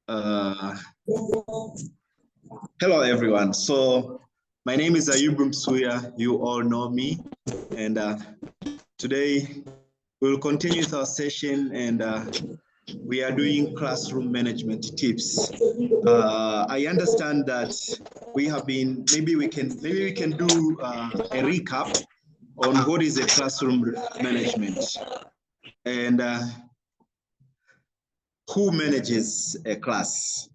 Hello, everyone. So my name is Ayub Msuya. You all know me. And today we'll continue with our session, and we are doing classroom management tips. I understand that we have been, maybe we can do a recap on what is a classroom management and who manages a class.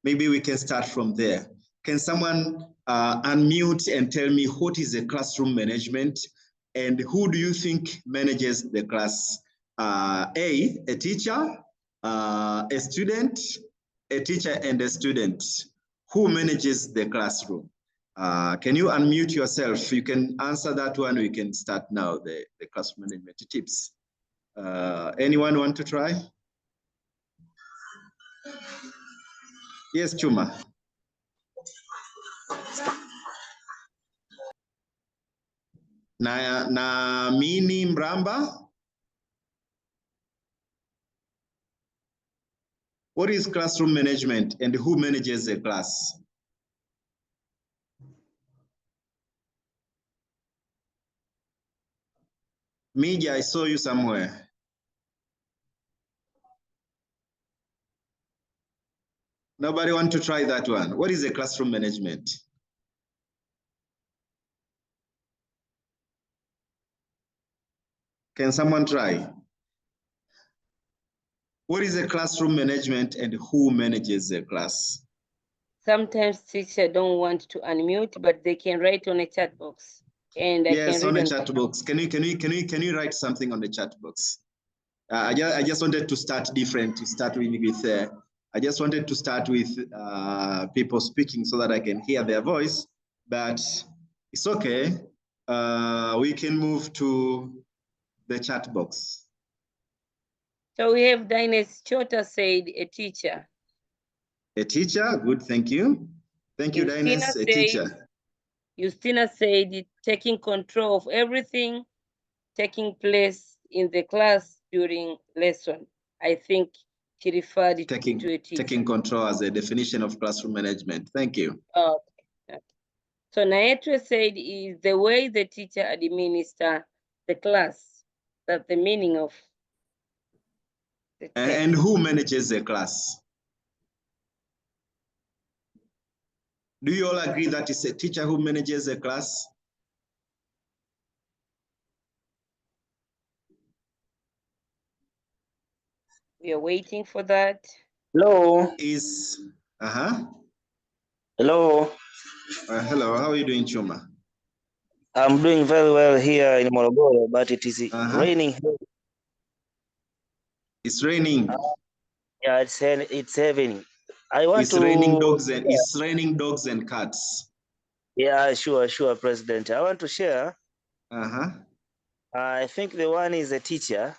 Maybe we can start from there. Can someone unmute and tell me what is a classroom management and who do you think manages the class? A teacher, a student, a teacher and a student. Who manages the classroom? Can you unmute yourself? You can answer that one. We can start now, the classroom management tips. Anyone want to try? Yes, Chuma. Na mini Mramba. What is classroom management and who manages the class? Media, I saw you somewhere. Nobody want to try that one. What is a classroom management? Can someone try? What is a classroom management and who manages the class? Sometimes teachers don't want to unmute, but they can write on a chat box. And yes, on a chat box. Can you write something on the chat box? I just wanted to start different. To start with, I just wanted to start with people speaking so that I can hear their voice. But it's okay. We can move to the chat box. So we have Dines Chota said a teacher. A teacher, good, thank you. Thank you, Dines, a teacher. Justina said taking control of everything taking place in the class during lesson. I think she referred to a teacher. Taking control as a definition of classroom management. Thank you. Okay. So Naetre said is the way the teacher administers the class. That's the meaning of the text. And who manages the class? Do you all agree that it's a teacher who manages the class? We are waiting for that. Hello. Hello. Hello, how are you doing, Chuma? I'm doing very well here in Morogoro, but it is raining. It's raining. Yeah, it's heavy. It's raining dogs and cats. Yeah, sure, President. I want to share. I think the one is a teacher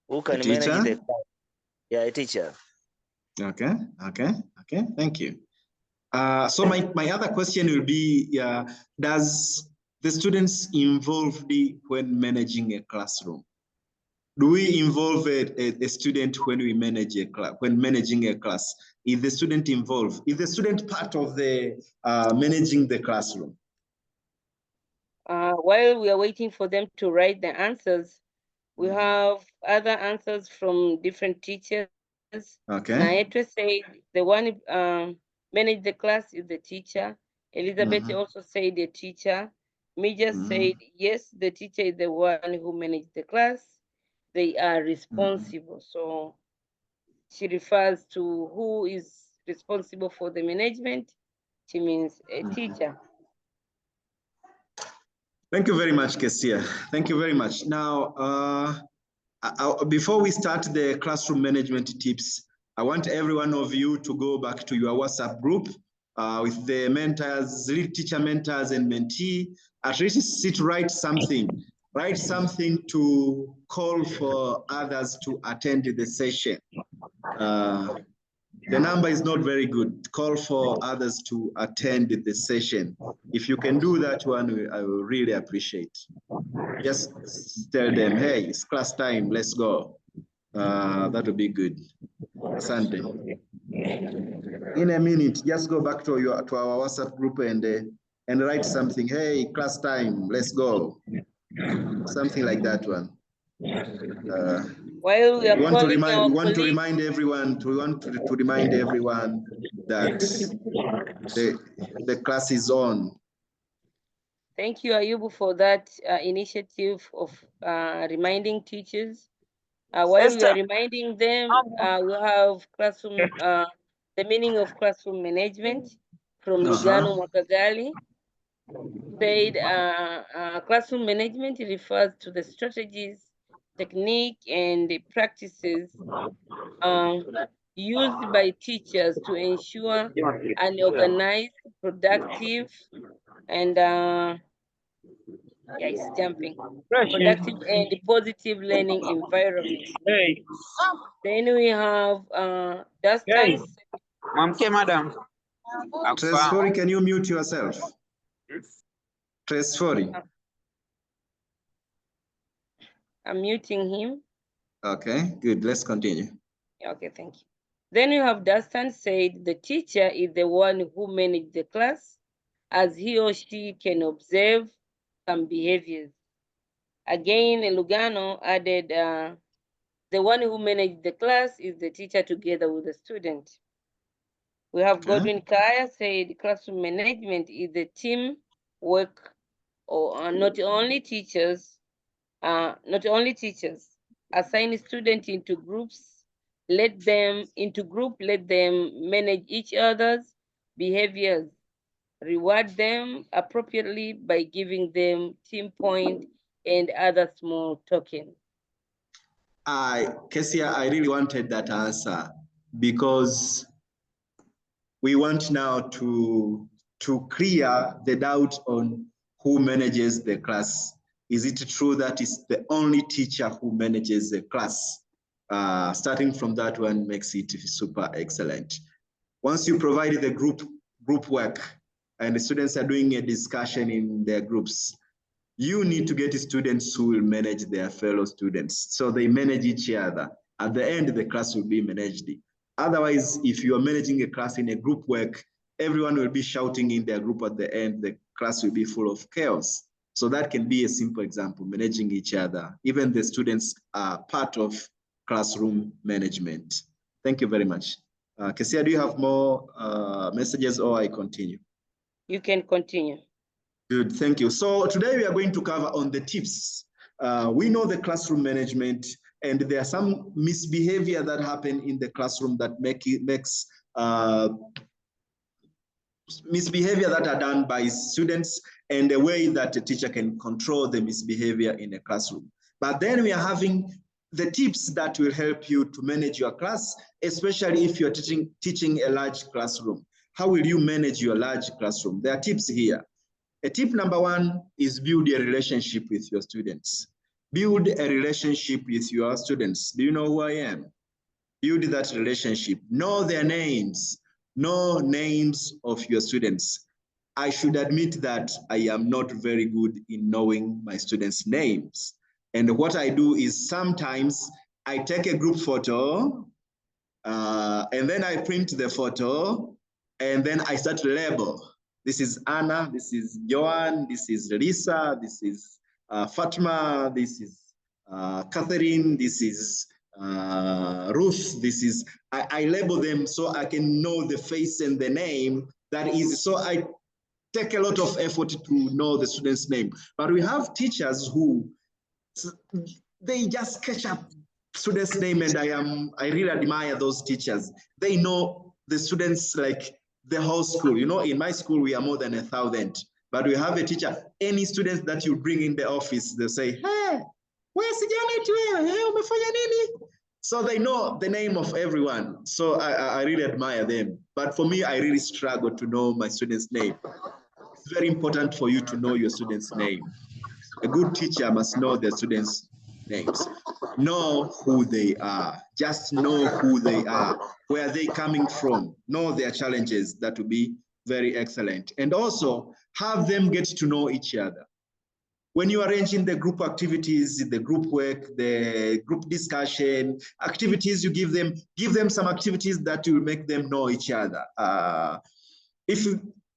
who can manage the class. Yeah, a teacher. Okay. Thank you. So my other question will be, does the students involved when managing a classroom? Do we involve a student when we manage a class, when managing a class? Is the student involved? Is the student part of the managing the classroom? While we are waiting for them to write the answers, we have other answers from different teachers. Okay. Naetre said the one manage the class is the teacher. Elizabeth also said the teacher. Meja said yes, the teacher is the one who manages the class. They are responsible. So she refers to who is responsible for the management. She means a teacher. Thank you very much, Kesia. Thank you very much. Now, before we start the classroom management tips, I want every one of you to go back to your WhatsApp group with the mentors, teacher mentors and mentee. At least write something to call for others to attend the session. The number is not very good. Call for others to attend the session. If you can do that one, I will really appreciate. Just tell them, hey, it's class time, let's go. That would be good. Sunday. in a minute, just go back to our WhatsApp group and write something. Hey, class time, let's go. Something like that one. While we are we want to calling remind everyone that the class is on. Thank you, Ayubu, for that initiative of reminding teachers. While we are reminding them, we have classroom, the meaning of classroom management from Lugano Mwakagali. Said classroom management refers to the strategies, technique, and the practices used by teachers to ensure an organized, productive, and yeah, it's jumping. Productive and positive learning environment. Hey. Then we have Dustin. Hey. Madam. Tresfori, can you mute yourself? Tresfori. I'm muting him. Okay, good. Let's continue. Okay, thank you. Then you have Dustin said the teacher is the one who manages the class, as he or she can observe some behaviors. Again, Lugano added the one who manages the class is the teacher together with the student. We have Godwin Kaya said classroom management is the team work, or not only teachers assign students into groups, let them manage each other's behaviors, reward them appropriately by giving them team point and other small tokens. Kesia, I really wanted that answer because we want now to clear the doubt on who manages the class. Is it true that it's the only teacher who manages the class? Starting from that one makes it super excellent. Once you provide the group work and the students are doing a discussion in their groups, you need to get students who will manage their fellow students. So they manage each other. At the end, the class will be managed. Otherwise, if you are managing a class in a group work, everyone will be shouting in their group at the end, the class will be full of chaos. So that can be a simple example, managing each other. Even the students are part of classroom management. Thank you very much. Kesia, do you have more messages or I continue? You can continue. Good, thank you. So today we are going to cover on the tips. We know the classroom management, and there are some misbehavior that happen in the classroom that makes misbehavior that are done by students, and the way that a teacher can control the misbehavior in a classroom. But then we are having the tips that will help you to manage your class, especially if you're teaching a large classroom. How will you manage your large classroom? There are tips here. Tip number one is build a relationship with your students. Build a relationship with your students. Do you know who I am? Build that relationship. Know their names. Know names of your students. I should admit that I am not very good in knowing my students' names. And what I do is sometimes I take a group photo and then I print the photo and then I start to label. This is Anna, this is Joan, this is Lisa, this is Fatima, this is Catherine, this is Ruth, this is, I label them so I can know the face and the name. That is, so I take a lot of effort to know the student's name. But we have teachers who, they just catch up student's name, and I really admire those teachers. They know the students like the whole school. You know, in my school, we are more than 1,000, but we have a teacher, any students that you bring in the office, they say, hey, where's Janet? Hey, umefanya nini? So they know the name of everyone. So I really admire them. But for me, I really struggle to know my student's name. It's very important for you to know your student's name. A good teacher must know their students' names. Know who they are. Just know who they are. Where are they coming from? Know their challenges. That will be very excellent. And also have them get to know each other. when you arrange in the group activities, the group work, the group discussion, activities, you give them some activities that will make them know each other.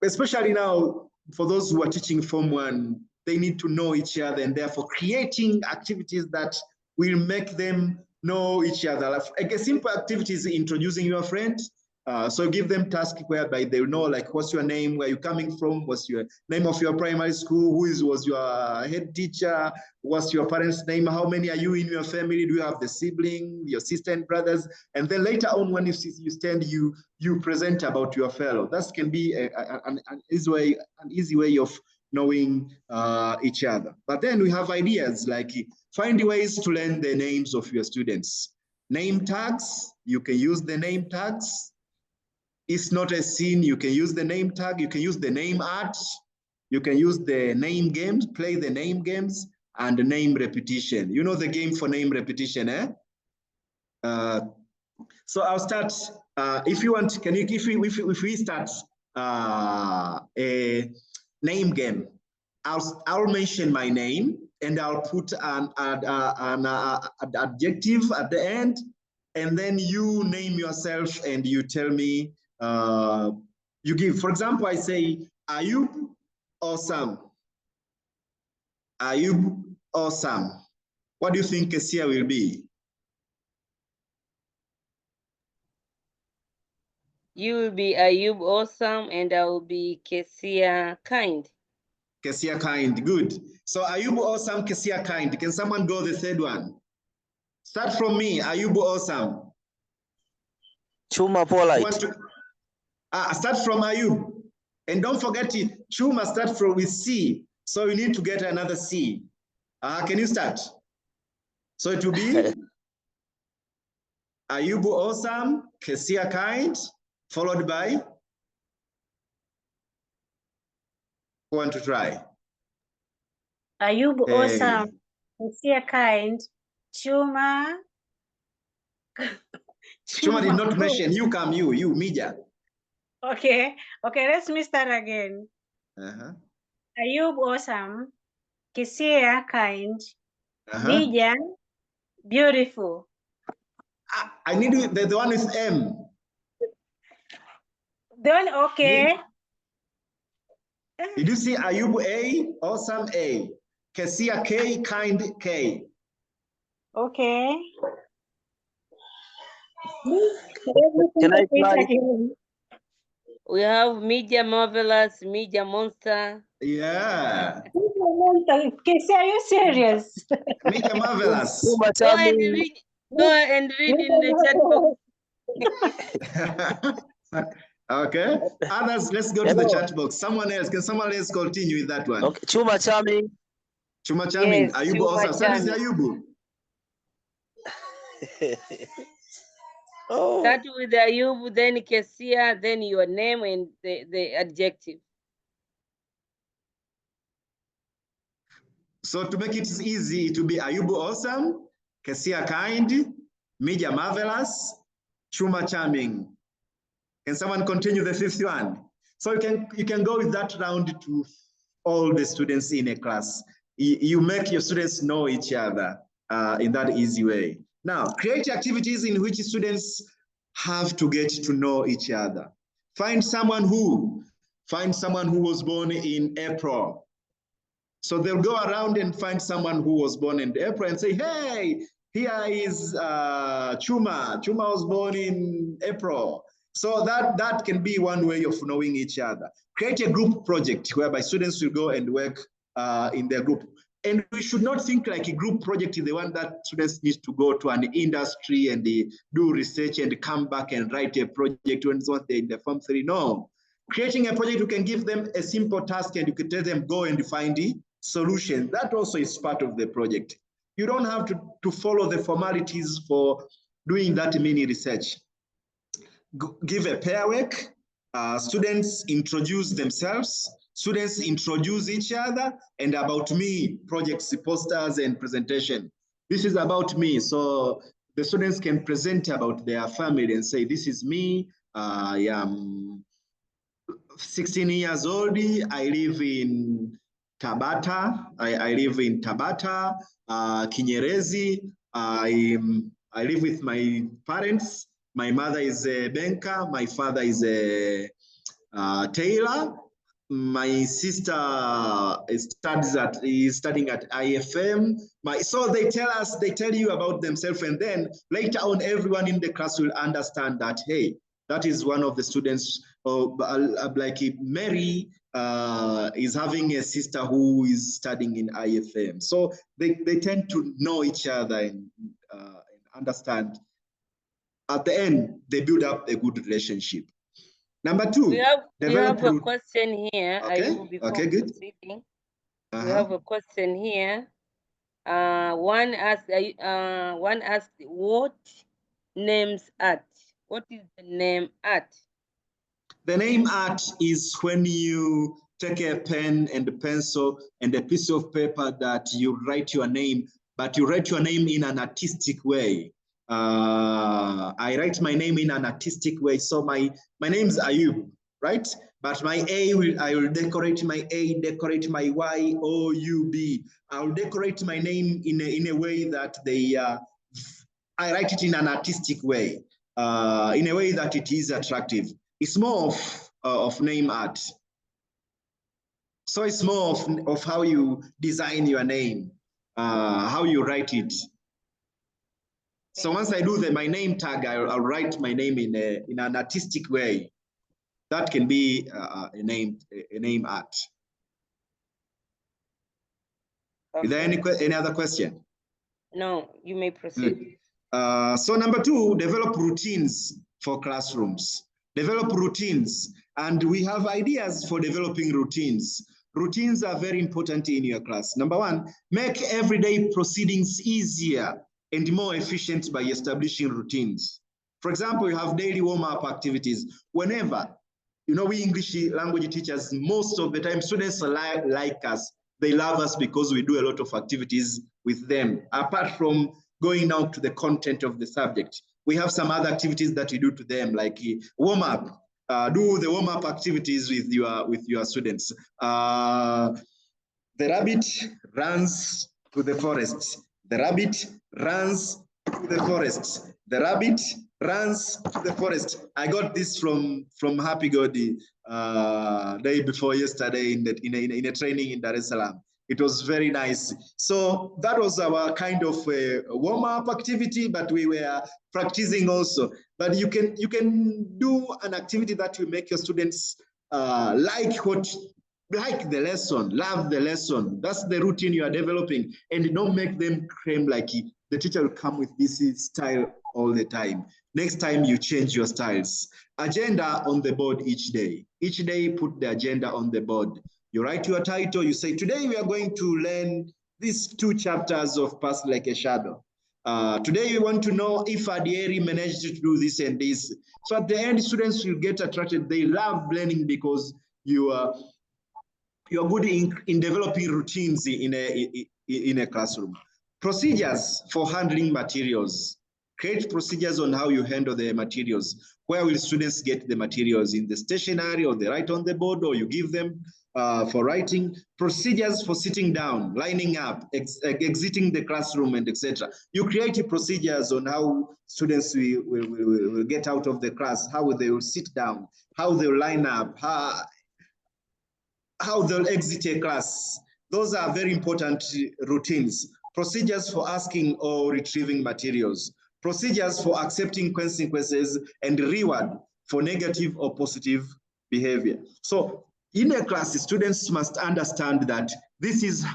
Especially now, for those who are teaching Form 1, they need to know each other, and therefore creating activities that will make them know each other. Like a simple activity is introducing your friend. So give them tasks whereby they know, like, what's your name, where you coming from, what's your name of your primary school, was your head teacher, what's your parents' name, how many are you in your family, do you have the sibling, your sister and brothers, and then later on when you stand, you present about your fellow. That can be an easy way of knowing each other. But then we have ideas like find ways to learn the names of your students. Name tags, you can use the name tags. It's not a scene, you can use the name tag, you can use the name art, you can use the name games, play the name games, and the name repetition. You know the game for name repetition, eh? So I'll start, if you want, if we start a name game, I'll mention my name and I'll put an adjective at the end, and then you name yourself and you tell me, you give, for example, I say, Ayub or Sam? Ayub or Sam? What do you think Kesia will be? You will be Ayub Awesome, and I will be Kesia Kind. Kesia Kind, good. So Ayub Awesome, Kesia Kind. Can someone go the third one? Start from me, Ayub Awesome. Chuma Polite. Start from Ayub. And don't forget it, Chuma start from with C. So you need to get another C. Can you start? So it will be Ayub Awesome, Kesia Kind, followed by, who want to try? Ayub Awesome, Kesia Kind, Chuma. Chuma did not mention, you come, you, Mija. Okay, let's me start again. Ayub Awesome, Kesia Kind, Mija, beautiful. I need the one with M. The one, okay. Did you see Ayub A, Awesome A, Kesia K, Kind K? Okay. Can I try? We have Media Marvelous, Media Monster. Yeah. Kesia, are you serious? Media Marvelous. Go and read in the chat box. Okay. Others, let's go to the chat box. Someone else, can someone else continue with that one? Okay. Chuma Charming. Chuma Charming. Yes, Ayubu Chuma also. Where is Ayubu? Start with the Ayub, then Kesia, then your name and the adjective. So to make it easy, it will be Ayubu Awesome, Kesia Kind, Media Marvelous, Chuma Charming. Can someone continue the fifth one? So you can go with that round to all the students in a class. You make your students know each other in that easy way. Now, create activities in which students have to get to know each other. Find someone who was born in April. So they'll go around and find someone who was born in April and say, hey, here is Chuma. Chuma was born in April. So that can be one way of knowing each other. Create a group project whereby students will go and work in their group. And we should not think like a group project is the one that students need to go to an industry and they do research and come back and write a project when they're in the Form 3. No. Creating a project, you can give them a simple task and you can tell them go and find the solution. That also is part of the project. You don't have to follow the formalities for doing that mini research. Give a pair work. Students introduce themselves. Students introduce each other, and about me, projects, posters, and presentation. This is about me. So the students can present about their family and say, this is me. I am 16 years old. I live in Tabata. I live in Tabata, Kinyerezi. I live with my parents. My mother is a banker. My father is a tailor. My sister is studying at IFM. So they tell you about themselves, and then later on, everyone in the class will understand that, hey, that is one of the students. Like Mary is having a sister who is studying in IFM. So they tend to know each other and understand. At the end, they build up a good relationship. Number two, we have a question here. Okay, okay, good. Proceeding. We have a question here. One asked, what names art? What is the name art? The name art is when you take a pen and a pencil and a piece of paper that you write your name, but you write your name in an artistic way. I write my name in an artistic way. So my name is Ayub, right? But my I will decorate my A, decorate my Y, O, U, B. I will decorate my name in a way that I write it in an artistic way, in a way that it is attractive. It's more of name art. So it's more of how you design your name, how you write it. So once I do my name tag, I'll write my name in an artistic way. That can be a name art. Okay. Is there any other question? No, you may proceed. So number two, develop routines for classrooms. Develop routines, and we have ideas for developing routines. Routines are very important in your class. Number one, make everyday proceedings easier and more efficient by establishing routines. For example, you have daily warm-up activities. Whenever, we English language teachers, most of the time, students like us. They love us because we do a lot of activities with them. Apart from going out to the content of the subject, we have some other activities that we do to them, like warm-up. Do the warm-up activities with your students. The rabbit runs to the forest. The rabbit runs to the forest. The rabbit runs to the forest. I got this from Happy Godi day before yesterday in a training in Dar es Salaam. It was very nice. So that was our kind of warm-up activity, but we were practicing also. But you can do an activity that will make your students like the lesson, love the lesson. That's the routine you are developing, and don't make them claim like the teacher will come with this style all the time. Next time you change your styles. Agenda on the board each day. Each day, put the agenda on the board. You write your title, you say, today we are going to learn these 2 chapters of Pass Like a Shadow. Today we want to know if Adieri managed to do this and this. So at the end, students will get attracted. They love learning because you are good in developing routines in a classroom. Procedures for handling materials. Create procedures on how you handle the materials. Where will students get the materials? In the stationery, or they write on the board, or you give them for writing? Procedures for sitting down, lining up, exiting the classroom, and etc. You create procedures on how students will get out of the class, how they will sit down, how they'll line up, how they'll exit a class. Those are very important routines. Procedures for asking or retrieving materials. Procedures for accepting consequences and reward for negative or positive behavior. So in a class, students must understand that this is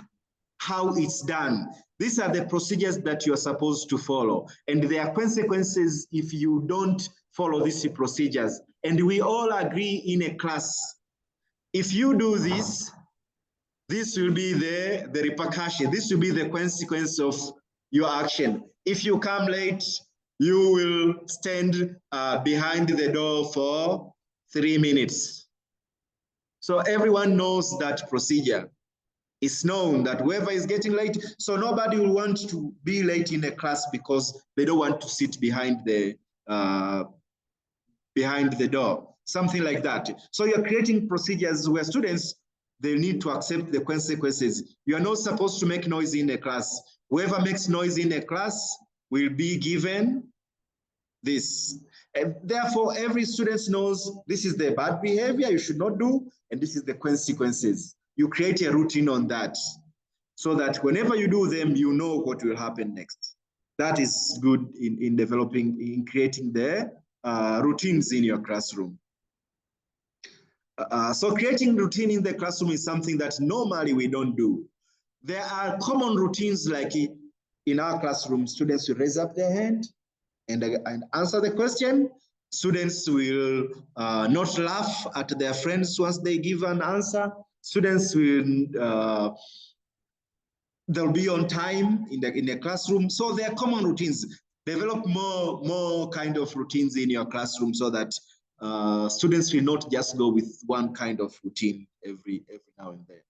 how it's done. These are the procedures that you are supposed to follow. And there are consequences if you don't follow these procedures. And we all agree in a class, if you do this, this will be the repercussion. This will be the consequence of your action. If you come late, you will stand behind the door for 3 minutes. So everyone knows that procedure. It's known that whoever is getting late, so nobody will want to be late in a class because they don't want to sit behind the door, something like that. So you're creating procedures where students they need to accept the consequences. You are not supposed to make noise in a class. Whoever makes noise in a class will be given this. And therefore, every student knows this is the bad behavior you should not do, and this is the consequences. You create a routine on that, so that whenever you do them, you know what will happen next. That is good in developing, in creating the routines in your classroom. So creating routine in the classroom is something that normally we don't do. There are common routines, like in our classroom, students will raise up their hand and answer the question. Students will not laugh at their friends once they give an answer. Students will they'll be on time in the classroom. So there are common routines. Develop more kind of routines in your classroom, so that students will not just go with one kind of routine every now and then.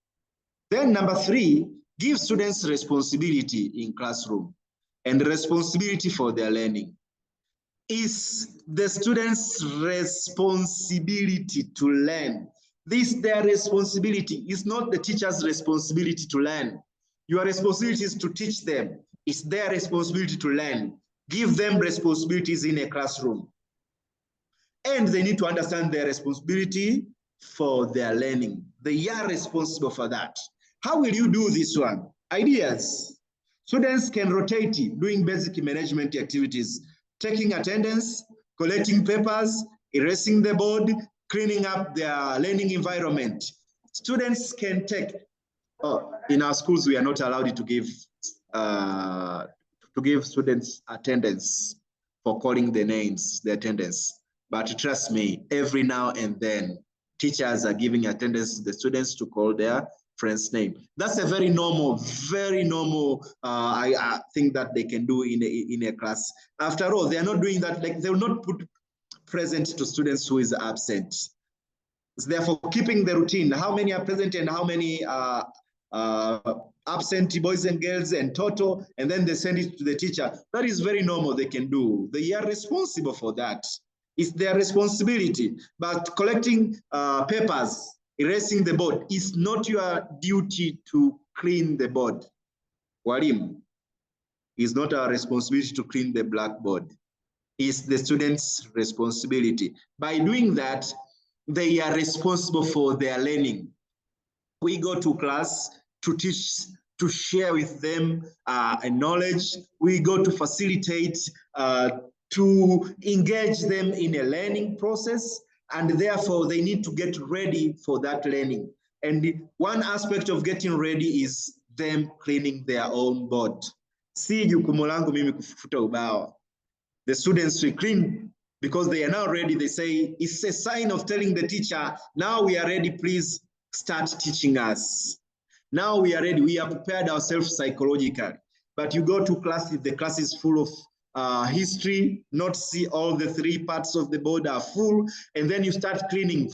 Then number 3, give students responsibility in classroom and responsibility for their learning. Is the students' responsibility to learn. This their responsibility. Is not the teacher's responsibility to learn. Your responsibility is to teach them. It's their responsibility to learn. Give them responsibilities in a classroom. And they need to understand their responsibility for their learning. They are responsible for that. How will you do this one? Ideas. Students can rotate doing basic management activities, taking attendance, collecting papers, erasing the board, cleaning up their learning environment. Students can take, in our schools, we are not allowed to give students attendance for calling the names, the attendance. But trust me, every now and then, teachers are giving attendance to the students to call their friend's name. That's a very normal I think that they can do in a class. After all, they are not doing that. Like, they will not put present to students who is absent. So therefore, keeping the routine, how many are present and how many absent boys and girls and total, and then they send it to the teacher. That is very normal. They can do. They are responsible for that. It's their responsibility. But collecting papers, erasing the board, is not your duty to clean the board. Walim, it's not our responsibility to clean the blackboard. It's the students' responsibility. By doing that, they are responsible for their learning. We go to class to teach, to share with them knowledge. We go to facilitate, to engage them in a learning process, and therefore they need to get ready for that learning. And one aspect of getting ready is them cleaning their own board. Si jukumu langu mimi kufuta ubao. The students will clean because they are now ready. They say it's a sign of telling the teacher, now we are ready, please start teaching us. Now we are ready, we have prepared ourselves psychologically. But you go to class, if the class is full of history, not see all the 3 parts of the board are full, and then you start cleaning,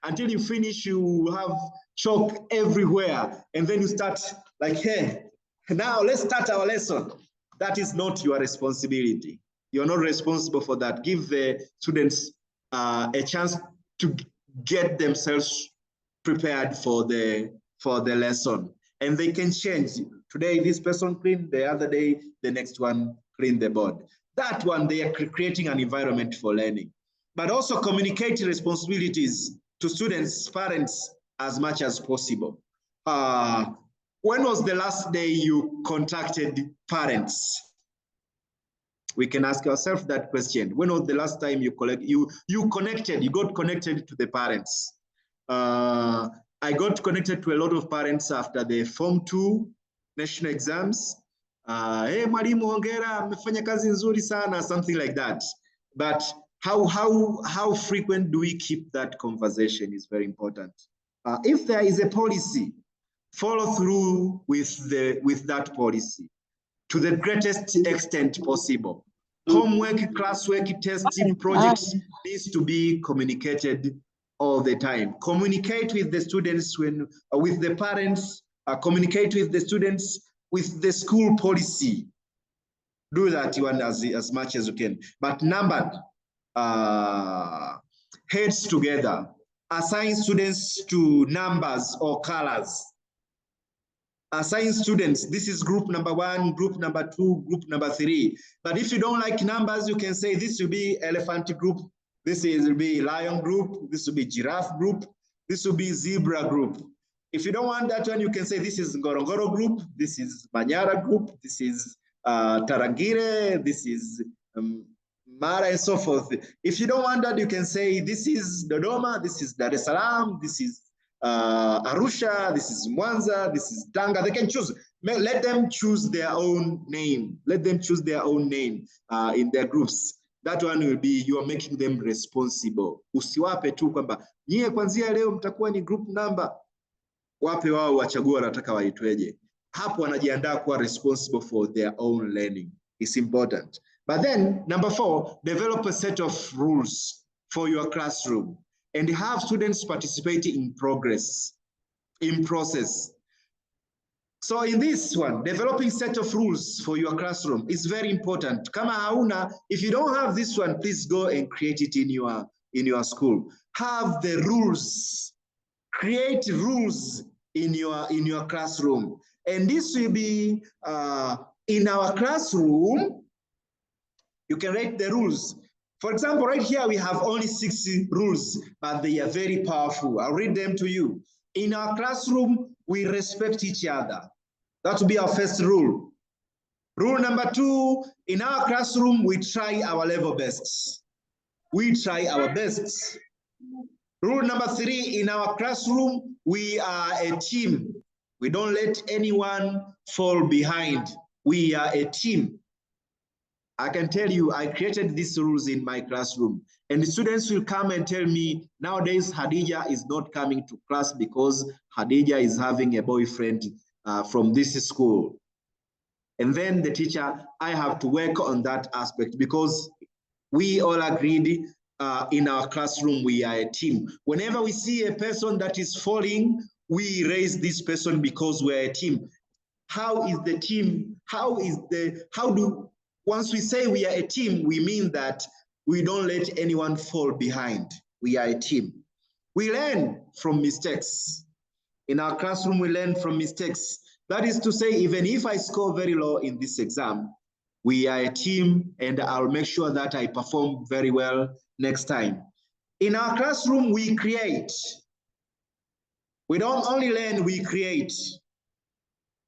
until you finish. You have chalk everywhere, and then you start like, hey, now let's start our lesson. That is not your responsibility. You're not responsible for that. Give the students a chance to get themselves prepared for the lesson, and they can change. Today this person cleaned, the other day the next one cleaned the board. That one, they are creating an environment for learning. But also communicate responsibilities to students, parents, as much as possible. When was the last day you contacted parents? We can ask ourselves that question. When was the last time you got connected to the parents? I got connected to a lot of parents after the Form 2 national exams. Hey, mwalimu hongera, mmefanya kazi nzuri sana, something like that. But how frequent do we keep that conversation is very important. If there is a policy, follow through with that policy to the greatest extent possible. Homework, classwork, testing, projects needs to be communicated all the time. Communicate with the students, with the parents, communicate with the students, with the school policy. Do that one as much as you can. But numbered, heads together. assign students to numbers or colors. Assign students, this is group number 1, group number 2, group number 3. But if you don't like numbers, you can say this will be elephant group, this will be lion group, this will be giraffe group, this will be zebra group. If you don't want that one, you can say this is Ngorongoro group, this is Manyara group, this is Tarangire, this is Mara, and so forth. If you don't want that, you can say this is Dodoma, this is Dar es Salaam, this is Arusha, this is Mwanza, this is Tanga. They can choose. Let them choose their own name. Let them choose their own name in their groups. That one will be, you are making them responsible. Usiwape tu kwamba nyie kwanzia leo mtakuwa ni group number. Wape wao wachague wanataka waitweje. Hapo wanajiandaa kuwa responsible for their own learning. It's important. But then, number 4, develop a set of rules for your classroom and have students participate in process. So in this one, developing set of rules for your classroom is very important. Kama hauna, if you don't have this one, please go and create it in your school. Have the rules. Create rules in your classroom. And this will be in our classroom. You can write the rules. For example, right here, we have only 6 rules, but they are very powerful. I'll read them to you. In our classroom, we respect each other. That will be our first rule. Rule number 2, in our classroom, we try our level best. We try our best. Rule number 3, in our classroom, we are a team. We don't let anyone fall behind. We are a team. I can tell you, I created these rules in my classroom, and the students will come and tell me, nowadays Hadija is not coming to class because Hadija is having a boyfriend from this school. And then the teacher, I have to work on that aspect because we all agreed in our classroom, we are a team. Whenever we see a person that is falling, we raise this person because we're a team. How is the team? Once we say we are a team, we mean that we don't let anyone fall behind. We are a team. We learn from mistakes. In our classroom, we learn from mistakes. That is to say, even if I score very low in this exam, we are a team, and I'll make sure that I perform very well next time. In our classroom, we create. We don't only learn, we create.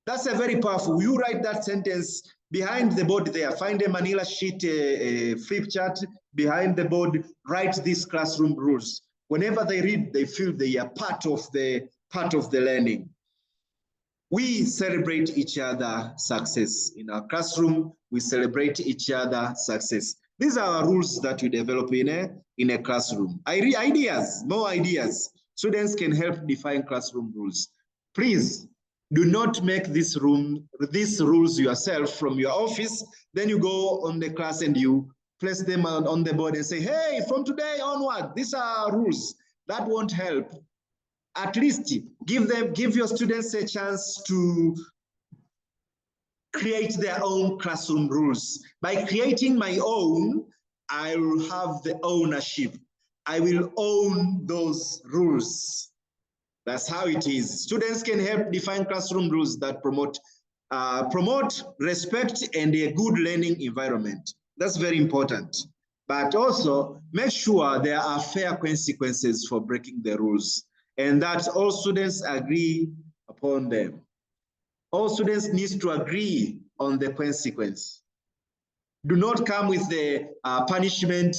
That's a very powerful. You write that sentence behind the board there. Find a Manila sheet, a flip chart behind the board. Write these classroom rules. Whenever they read, they feel they are part of the learning. We celebrate each other's success. In our classroom, we celebrate each other's success. These are our rules that we develop in a classroom. Ideas, more ideas. Students can help define classroom rules. Please, do not make these rules yourself from your office. Then you go on the class and you place them on the board and say, hey, from today onward, these are rules. That won't help. At least give your students a chance to create their own classroom rules. By creating my own, I will have the ownership. I will own those rules. That's how it is. Students can help define classroom rules that promote respect and a good learning environment. That's very important. But also make sure there are fair consequences for breaking the rules, and that all students agree upon them. All students need to agree on the consequence. Do not come with the punishment,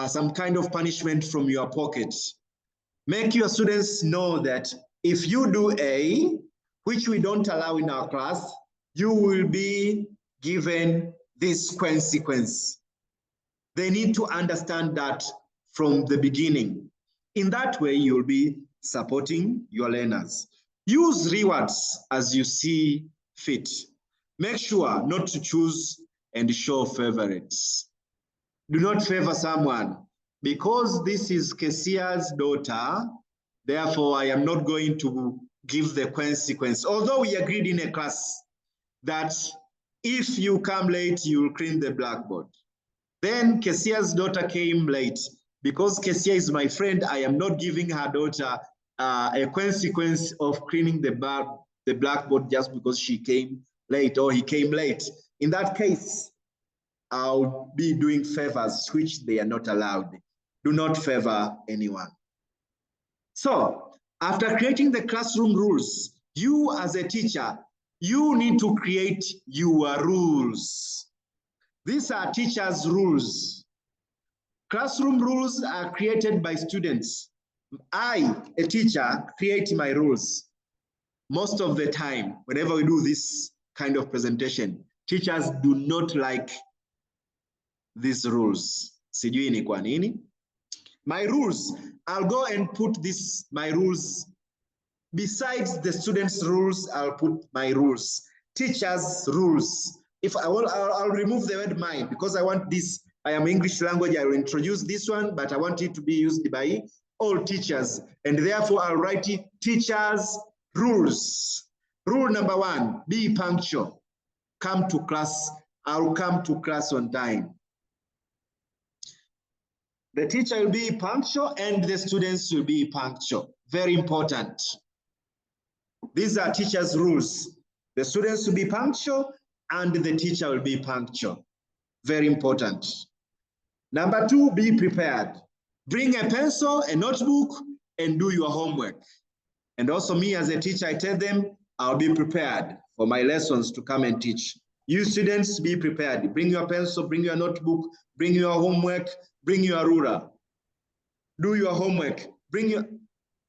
some kind of punishment from your pocket. Make your students know that if you do A, which we don't allow in our class, you will be given this consequence. They need to understand that from the beginning. In that way, you'll be supporting your learners. Use rewards as you see fit. Make sure not to choose and show favorites. Do not favor someone. Because this is Kesia's daughter, therefore I am not going to give the consequence. Although we agreed in a class that if you come late, you will clean the blackboard. Then Kesia's daughter came late. Because Kesia is my friend, I am not giving her daughter a consequence of cleaning the blackboard just because she came late or he came late. In that case, I'll be doing favors which they are not allowed. Do not favor anyone. So, after creating the classroom rules, you as a teacher, you need to create your rules. These are teachers' rules. Classroom rules are created by students. I, a teacher, create my rules. Most of the time, whenever we do this kind of presentation, teachers do not like these rules. Sijui ni kwa nini. My rules, I'll go and put my rules. Besides the students' rules, I'll put my rules. Teachers' rules. If I'll remove the word mine because I want this. I am English language. I will introduce this one, but I want it to be used by all teachers. And therefore, I'll write it teachers' rules. Rule number 1, be punctual. Come to class. I'll come to class on time. The teacher will be punctual and the students will be punctual. Very important. These are teachers' rules. The students will be punctual and the teacher will be punctual. Very important. Number 2, be prepared. Bring a pencil, a notebook, and do your homework. And also me as a teacher, I tell them, I'll be prepared for my lessons to come and teach. You students, be prepared. Bring your pencil, bring your notebook, bring your homework, bring your ruler. Do your homework.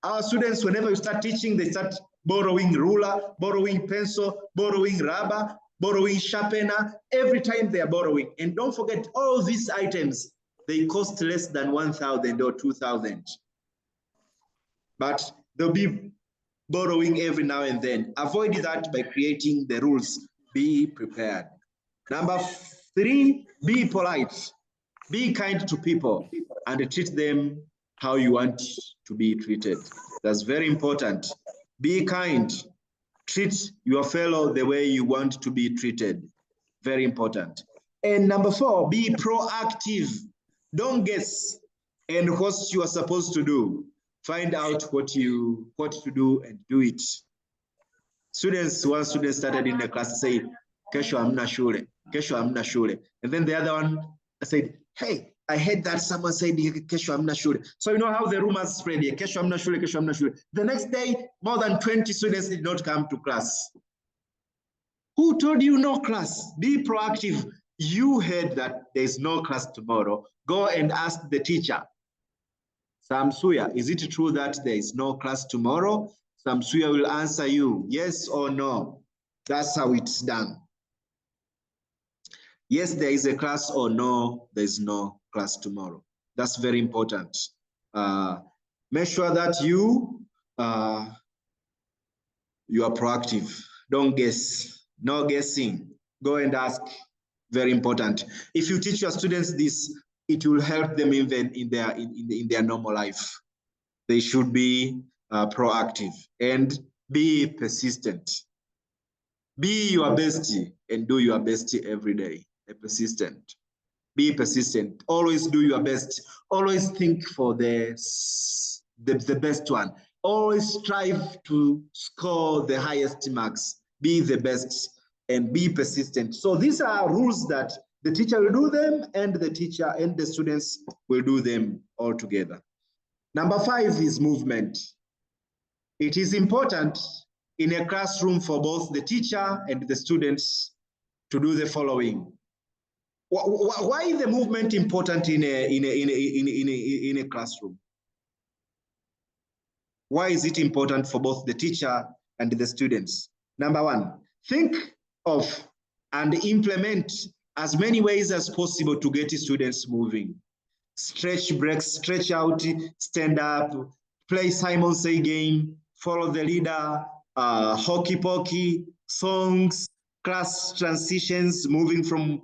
Our students, whenever you start teaching, they start borrowing ruler, borrowing pencil, borrowing rubber, borrowing sharpener. Every time they are borrowing. And don't forget, all these items, they cost less than 1,000 or 2,000. But they'll be borrowing every now and then. Avoid that by creating the rules. Be prepared. Number 3, be polite. Be kind to people and treat them how you want to be treated. That's very important. Be kind. Treat your fellow the way you want to be treated. Very important. And number 4, be proactive. Don't guess and what you are supposed to do. Find out what to do and do it. One student started in the class say, kesho hamna shule, kesho hamna shule. And then the other one said, hey, I heard that someone said kesho hamna shule. So you know how the rumors spread here, kesho hamna shule, kesho hamna shule. The next day, more than 20 students did not come to class. Who told you no class? Be proactive. You heard that there is no class tomorrow. Go and ask the teacher. Samsuya, is it true that there is no class tomorrow? Samsuya will answer you, yes or no. That's how it's done. Yes, there is a class, or no, there is no class tomorrow. That's very important. Make sure that you are proactive. Don't guess. No guessing. Go and ask. Very important. If you teach your students this, it will help them even in their normal life. They should be proactive and be persistent. Be your bestie and do your bestie every day. Persistent. Be persistent. Always do your best. Always think for the best one. Always strive to score the highest marks. Be the best and be persistent. So these are rules that the teacher will do them and the teacher and the students will do them all together. Number 5 is movement. It is important in a classroom for both the teacher and the students to do the following. Why is the movement important in a classroom? Why is it important for both the teacher and the students? Number 1, think of and implement as many ways as possible to get students moving. Stretch, break, stretch out, stand up, play Simon Say game, follow the leader, hokey pokey, songs, class transitions, moving from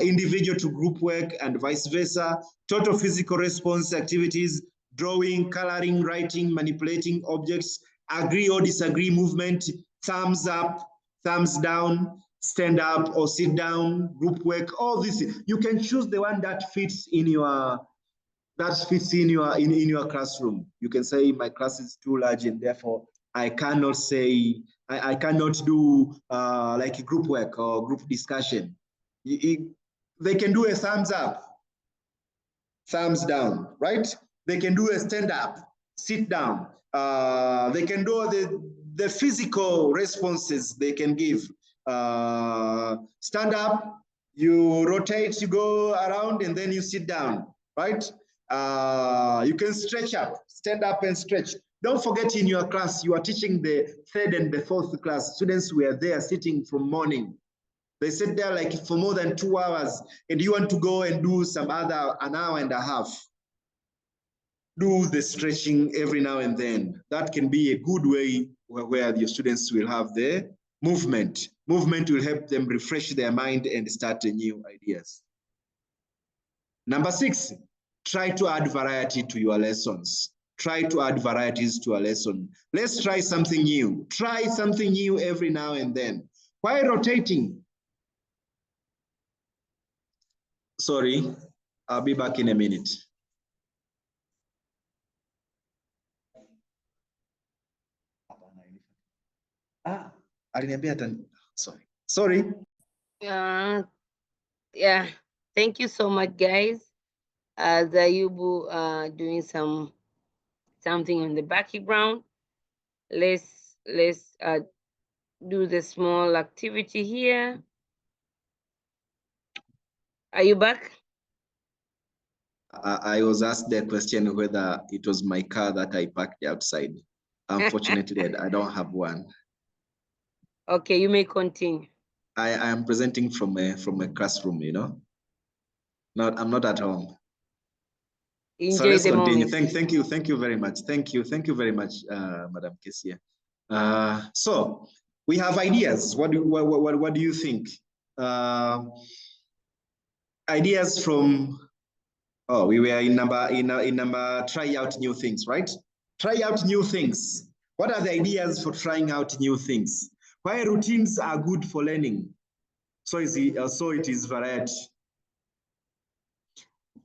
individual to group work and vice versa, total physical response activities, drawing, coloring, writing, manipulating objects, agree or disagree movement, thumbs up, thumbs down, stand up or sit down, group work, all this. You can choose the one that fits in your that fits in your classroom. You can say my class is too large and therefore I cannot say, I cannot do like a group work or group discussion. They can do a thumbs up, thumbs down, right? They can do a stand up, sit down. They can do the physical responses they can give. Stand up, you rotate, you go around, and then you sit down, right? You can stretch up, stand up and stretch. Don't forget, in your class, you are teaching the 3rd and the 4th class. Students were there sitting from morning. They sit there like for more than 2 hours, and you want to go and do some other an hour and a half. Do the stretching every now and then. That can be a good way where your students will have the movement. Movement will help them refresh their mind and start new ideas. Number 6, try to add variety to your lessons. Try to add varieties to a lesson. Let's try something new. Try something new every now and then. While rotating, sorry, I'll be back in a minute. Sorry. Yeah, thank you so much, guys. Ayubu doing something on the background. Let's do the small activity here. Are you back? I was asked the question whether it was my car that I parked outside. Unfortunately, I don't have one. Okay, you may continue. I am presenting from a classroom, you know. I'm not at home. Enjoy so let's the continue. moment. Thank you very much. Thank you very much, Madam Kesia. So we have ideas. What do you think? Ideas from. Oh, we were in number try out new things, right? Try out new things. What are the ideas for trying out new things? Why routines are good for learning? So it is variety.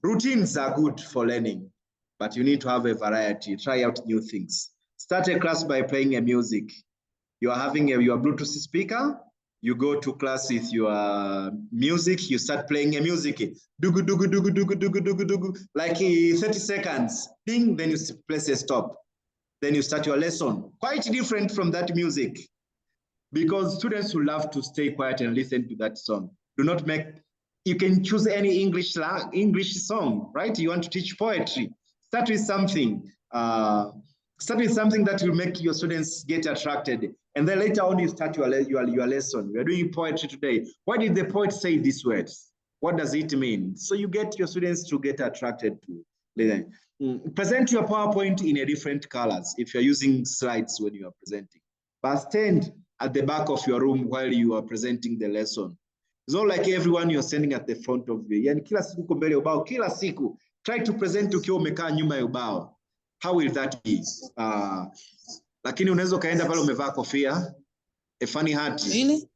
Routines are good for learning, but you need to have a variety. Try out new things. Start a class by playing a music. You are having your Bluetooth speaker. You go to class with your music. You start playing a music. Dugu, dugu, dugu, dugu, dugu, dugu, dugu. Like 30 seconds. Ding, then you press a stop. Then you start your lesson. Quite different from that music. Because students will love to stay quiet and listen to that song. Do not make, you can choose any English song, right? You want to teach poetry. Start with something. Start with something that will make your students get attracted. And then later on, you start your lesson. We are doing poetry today. Why did the poet say these words? What does it mean? So you get your students to get attracted to learning. Present your PowerPoint in a different colors if you're using slides when you are presenting. But stand at the back of your room while you are presenting the lesson. It's not like everyone you're standing at the front of the, yani kila siku uko mbele ya ubao, kila siku. Try to present ukiwa umekaa nyuma ya ubao. How will that be? Lakini unaweza kaenda pale umevaa kofia, a funny hat. Really?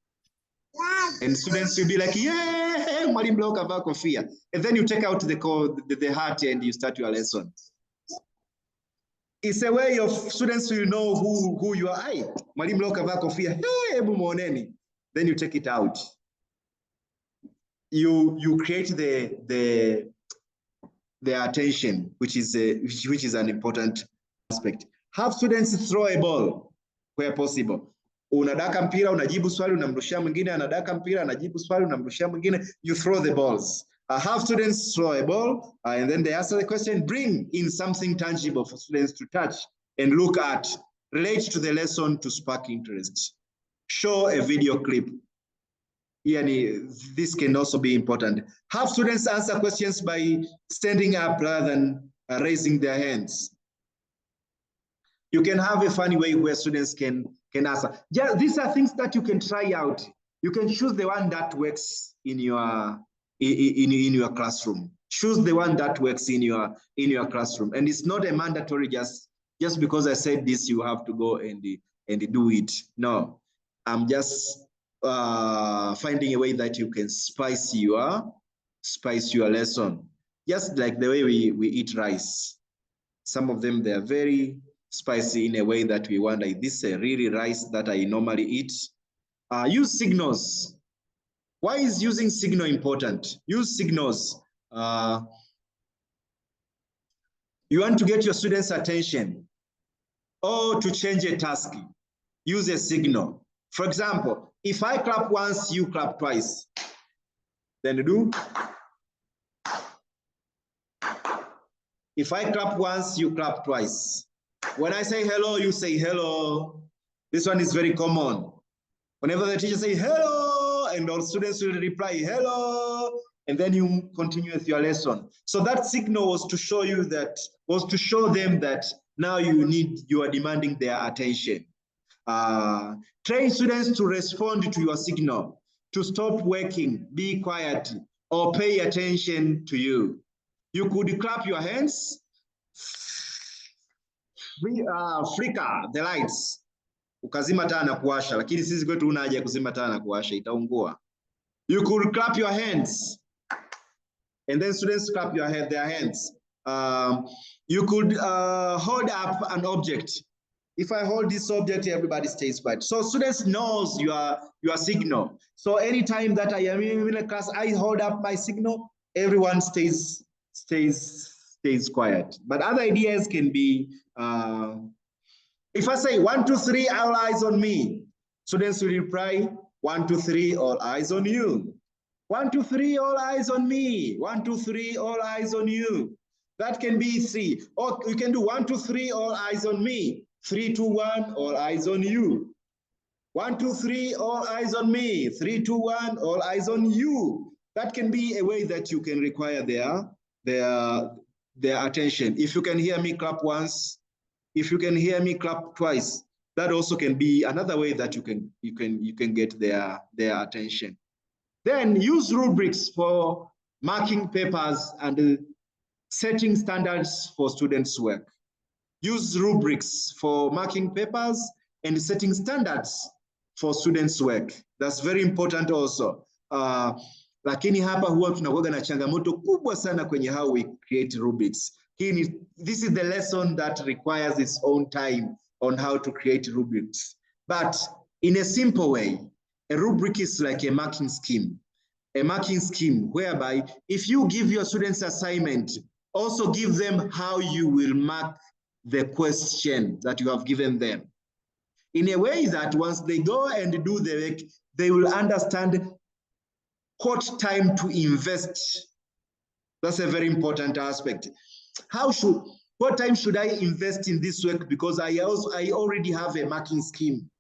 And students will be like, yeah, mwalimu leo kavaa kofia. And then you take out the hat and you start your lesson. It's a way of students will know who you are. Hey, mwalimu leo kavaa kofia. Hey, hebu muoneni. Then you take it out. You create the attention, which is an important aspect. Have students throw a ball where possible. Unadaka mpira, unajibu swali, unamrushia mwingine, anadaka mpira, anajibu swali, unamrushia mwingine. You throw the balls. Have students throw a ball, and then they answer the question. Bring in something tangible for students to touch and look at. Relate to the lesson to spark interest. Show a video clip. This can also be important. Have students answer questions by standing up rather than raising their hands. You can have a funny way where students can answer. Yeah, these are things that you can try out. You can choose the one that works in your classroom. Choose the one that works in your classroom, and it's not a mandatory just because I said this you have to go and do it. No, I'm just finding a way that you can spice your lesson. just like the way we eat rice. Some of them, they are very spicy in a way that we wonder, is this a really rice that I normally eat? Use signals. Why is using signal important? Use signals. You want to get your students' attention or to change a task, use a signal. For example, if I clap once, you clap twice. Then do. If I clap once, you clap twice. When I say hello, you say hello. This one is very common. Whenever the teacher says hello, and all students will reply hello, and then you continue with your lesson. So that signal was to show you that, was to show them that now you are demanding their attention. Train students to respond to your signal, to stop working, be quiet, or pay attention to you. You could clap your hands, flicker the lights, ukazima taa na kuwasha, lakini sisi kwetu una haja kuzima taa na kuwasha, itaungua. You could clap your hands, and then students clap their hands. You could hold up an object. If I hold this object, everybody stays quiet. So students knows your signal. So anytime that I am in a class, I hold up my signal, everyone stays quiet. But other ideas can be, if I say 1, 2, 3, all eyes on me, students will reply 1, 2, 3, all eyes on you. 1, 2, 3, all eyes on me. 1, 2, 3, all eyes on you. That can be 3. Or you can do 1, 2, 3, all eyes on me. 3, 2, 1, all eyes on you. 1, 2, 3, all eyes on me. 3, 2, 1, all eyes on you. That can be a way that you can require their attention. If you can hear me, clap once. If you can hear me, clap twice. That also can be another way that you can get their attention. Then use rubrics for marking papers and setting standards for students' work. Use rubrics for marking papers and setting standards for students' work. That's very important also. Lakini hapa huwa tunakuwa na changamoto kubwa sana kwenye how we create rubrics. This is the lesson that requires its own time on how to create rubrics. But in a simple way, a rubric is like a marking scheme. A marking scheme whereby if you give your students assignment, also give them how you will mark the question that you have given them. In a way that once they go and do the work, they will understand what time to invest. That's a very important aspect. What time should I invest in this work? Because I already have a marking scheme.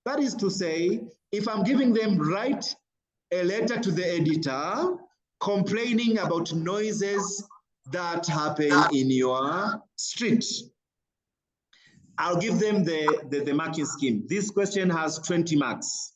That is to say, if I'm giving them, write a letter to the editor complaining about noises that happen in your street, I'll give them the marking scheme. This question has 20 marks,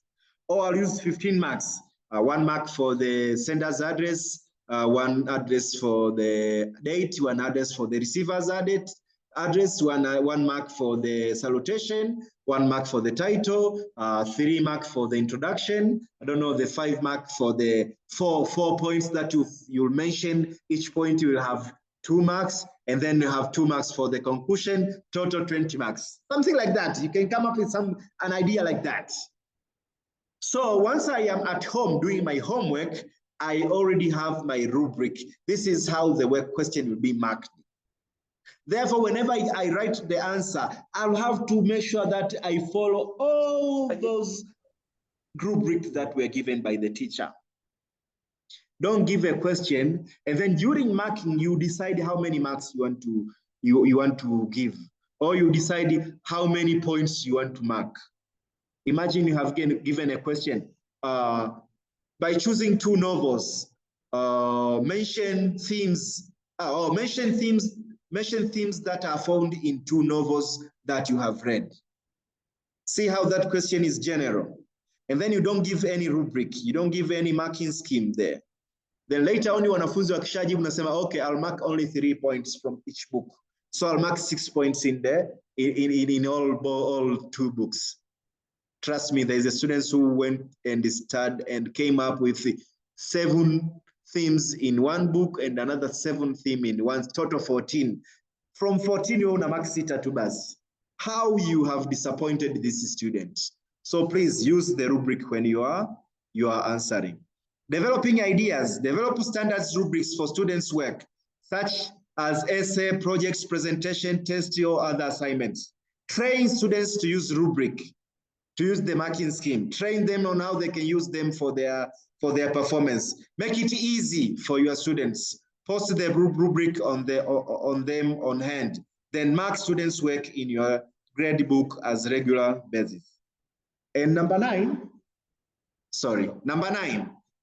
or I'll use 15 marks. 1 mark for the sender's address, 1 address for the date, 1 address for the receiver's address, 1 mark for the salutation, 1 mark for the title, 3 mark for the introduction. I don't know, the 5 mark for the four points that you'll mention. Each point you will have 2 marks, and then you have 2 marks for the conclusion, total 20 marks. Something like that. You can come up with an idea like that. So once I am at home doing my homework, I already have my rubric. This is how the work question will be marked. Therefore, whenever I write the answer, I'll have to make sure that I follow all those rubrics that were given by the teacher. Don't give a question, and then during marking, you decide how many marks you want to give, or you decide how many points you want to mark. Imagine you have given a question by choosing 2 novels. Mention themes that are found in 2 novels that you have read. See how that question is general, and then you don't give any rubric, you don't give any marking scheme there. Then later on, wanafunzi wakishajibu unasema, okay, I'll mark only 3 points from each book. So I'll mark 6 points in there in all 2 books. Trust me, there's a student who went and studied and came up with 7 themes in one book and another 7 themes in one, total 14. From 14, you own a max sita to bus. How you have disappointed this student. So please use the rubric when you are answering. Developing ideas, develop standards rubrics for students' work, such as essay, projects, presentation, test, or other assignments. Train students to use rubric, to use the marking scheme. Train them on how they can use them for their performance. Make it easy for your students. Post the rubric on them on hand. Then mark students' work in your grade book as regular basis. And number 9,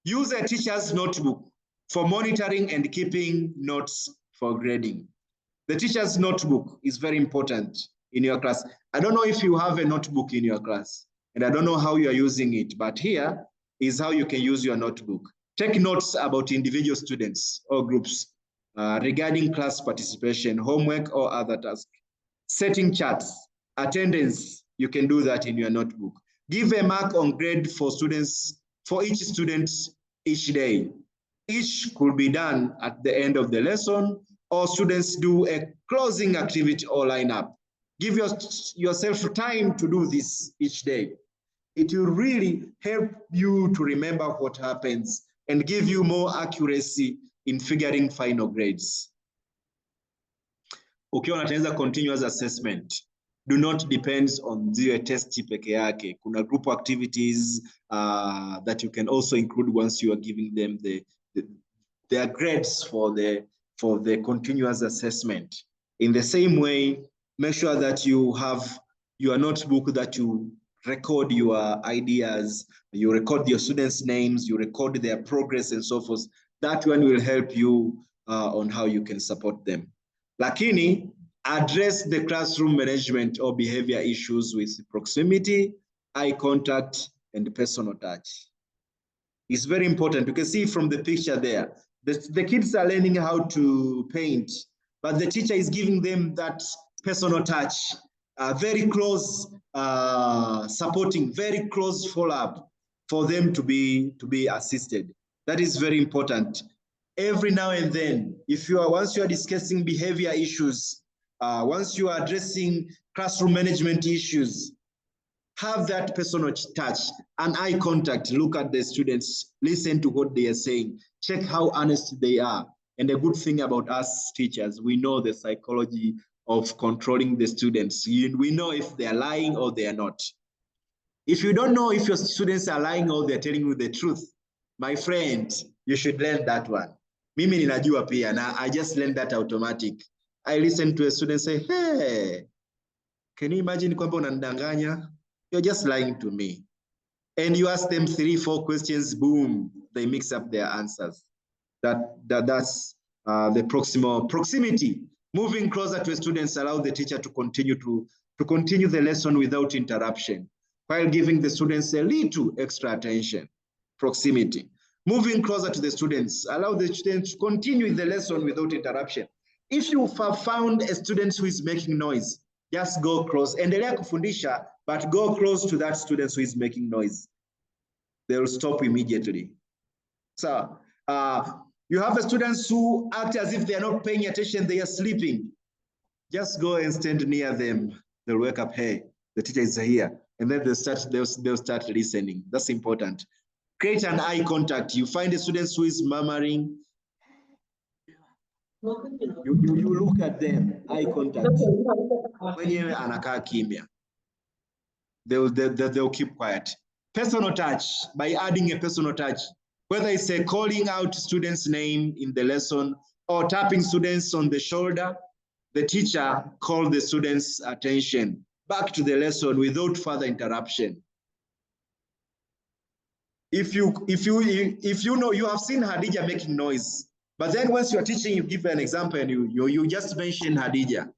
use a teacher's notebook for monitoring and keeping notes for grading. The teacher's notebook is very important in your class. I don't know if you have a notebook in your class, and I don't know how you are using it, but here is how you can use your notebook. Take notes about individual students or groups regarding class participation, homework, or other tasks. Setting charts, attendance, you can do that in your notebook. Give a mark on grade for students, for each student each day. Each could be done at the end of the lesson, or students do a closing activity or lineup. Give yourself time to do this each day. It will really help you to remember what happens and give you more accuracy in figuring final grades. Ukiwa unatengeneza continuous assessment, do not depend on zile test peke yake. Kuna group activities that you can also include once you are giving them their grades for the continuous assessment. In the same way, make sure that you have your notebook, that you record your ideas, you record your students' names, you record their progress and so forth. That one will help you on how you can support them. Lakini, address the classroom management or behavior issues with proximity, eye contact, and personal touch. It's very important. You can see from the picture there, the kids are learning how to paint, but the teacher is giving them that personal touch, very close supporting, very close follow-up for them to be assisted. That is very important. Every now and then, once you are discussing behavior issues, once you are addressing classroom management issues, have that personal touch and eye contact. Look at the students, listen to what they are saying, check how honest they are. And the good thing about us teachers, we know the psychology of controlling the students. We know if they are lying or they are not. If you don't know if your students are lying or they're telling you the truth, my friend, you should learn that one. Mimi ninajua pia, na I just learned that automatic. I listen to a student say, hey, can you imagine kwamba unanidanganya? You're just lying to me. And you ask them 3-4 questions, boom, they mix up their answers. That's the proximity. Moving closer to students allow the teacher to continue the lesson without interruption, while giving the students a little extra attention. Proximity. Moving closer to the students allow the students to continue the lesson without interruption. If you have found a student who is making noise, just go close. Endelea kufundisha, but go close to that student who is making noise. They will stop immediately. So you have students who act as if they are not paying attention, they are sleeping. Just go and stand near them. They'll wake up, hey, the teacher is here. And then they'll start listening. That's important. Create an eye contact. You find a student who is murmuring. You look at them, eye contact. Mwenyewe anakaa kimya. They'll keep quiet. Personal touch, by adding a personal touch, whether it's a calling out students' name in the lesson or tapping students on the shoulder, the teacher calls the students' attention back to the lesson without further interruption. If you know, you have seen Hadija making noise, but then once you're teaching, you give an example and you just mention Hadija.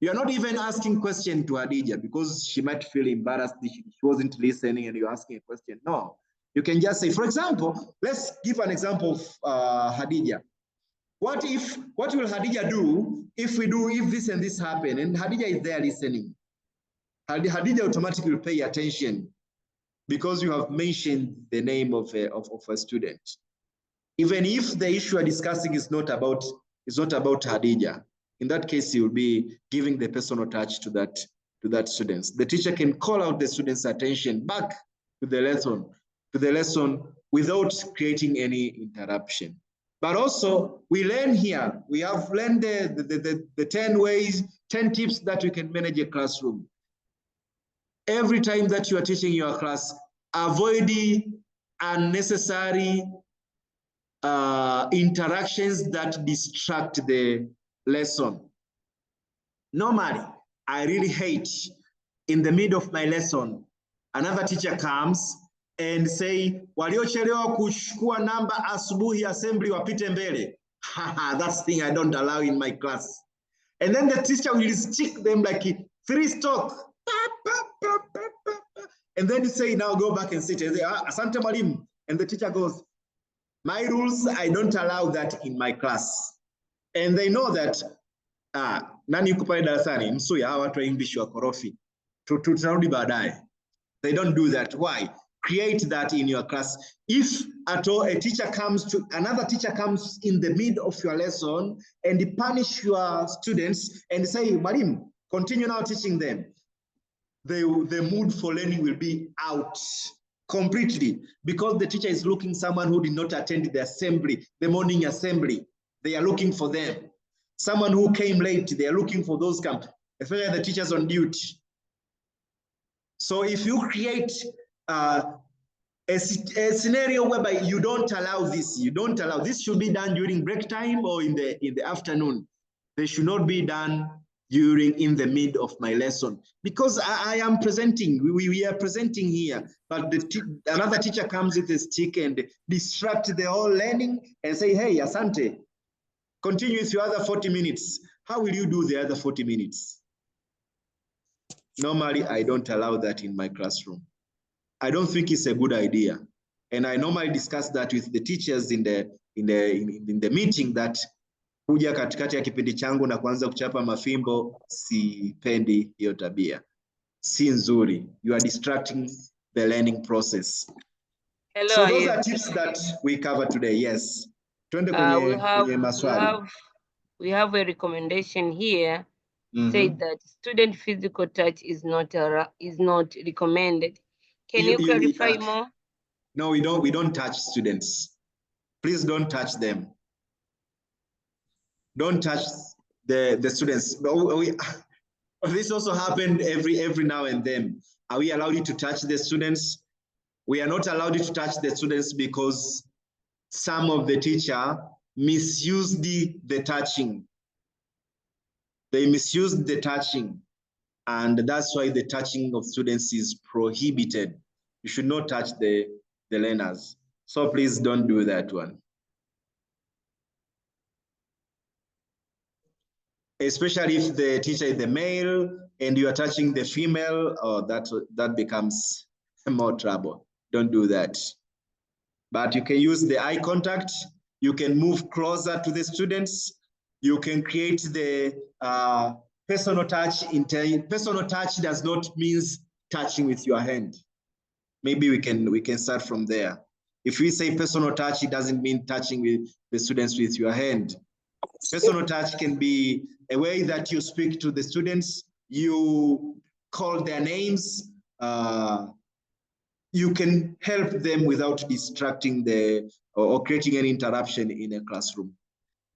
You're not even asking question to Hadija because she might feel embarrassed, she wasn't listening and you're asking a question. No, you can just say, for example, let's give an example of Hadija. What will Hadija do if this and this happen and Hadija is there listening? Hadija automatically will pay attention because you have mentioned the name of a student. Even if the issue we're discussing is not about Hadija, in that case, you will be giving the personal touch to that students. The teacher can call out the students' attention back to the lesson without creating any interruption. But also, we learn here. We have learned the 10 tips that we can manage a classroom. Every time that you are teaching your class, avoid unnecessary interactions that distract the lesson. Normally, I really hate in the middle of my lesson, another teacher comes and say, waliochelewa kuchukua namba asubuhi assembly wapite mbele. That's the thing I don't allow in my class. And then the teacher will stick them like 3 stock. And then you say, now go back and sit. And say, asante mwalimu. And the teacher goes, my rules, I don't allow that in my class. And they know that, nani yuko pale darasani, msuya, hawa watu wa English wa korofi. Tutarudi baadaye. They don't do that. Why? Create that in your class. If at all another teacher comes in the middle of your lesson and punish your students and say, mwalimu, continue now teaching them, the mood for learning will be out completely, because the teacher is looking someone who did not attend the assembly, the morning assembly. They are looking for them. Someone who came late, they are looking for those come, especially the teachers on duty. So if you create a scenario whereby you don't allow this, this should be done during break time or in the afternoon. They should not be done in the mid of my lesson, because I am presenting, we are presenting here, but another teacher comes with a stick and distract the whole learning and say, hey, asante, continue with your other 40 minutes. How will you do the other 40 minutes? Normally, I don't allow that in my classroom. I don't think it's a good idea. And I normally discuss that with the teachers in the meeting, that kuja katikati ya kipindi changu na kuanza kuchapa mafimbo, sipendi hiyo tabia. Si nzuri. You are distracting the learning process. Hello, so those are tips that we cover today. Yes. Twende kwenye maswali. We have a recommendation here. Say that student physical touch is not recommended. Can you clarify more? No, we don't touch students. Please don't touch them. Don't touch the students. This also happened every now and then. Are we allowed to touch the students? We are not allowed to touch the students because some of the teacher misused the touching. They misused the touching, and that's why the touching of students is prohibited. You should not touch the learners. So please don't do that one. Especially if the teacher is the male and you are touching the female, that becomes more trouble. Don't do that. But you can use the eye contact. You can move closer to the students. You can create the personal touch. Personal touch does not mean touching with your hand. Maybe we can start from there. If we say personal touch, it doesn't mean touching with the students with your hand. Personal touch can be a way that you speak to the students, you call their names, you can help them without distracting or creating any interruption in a classroom.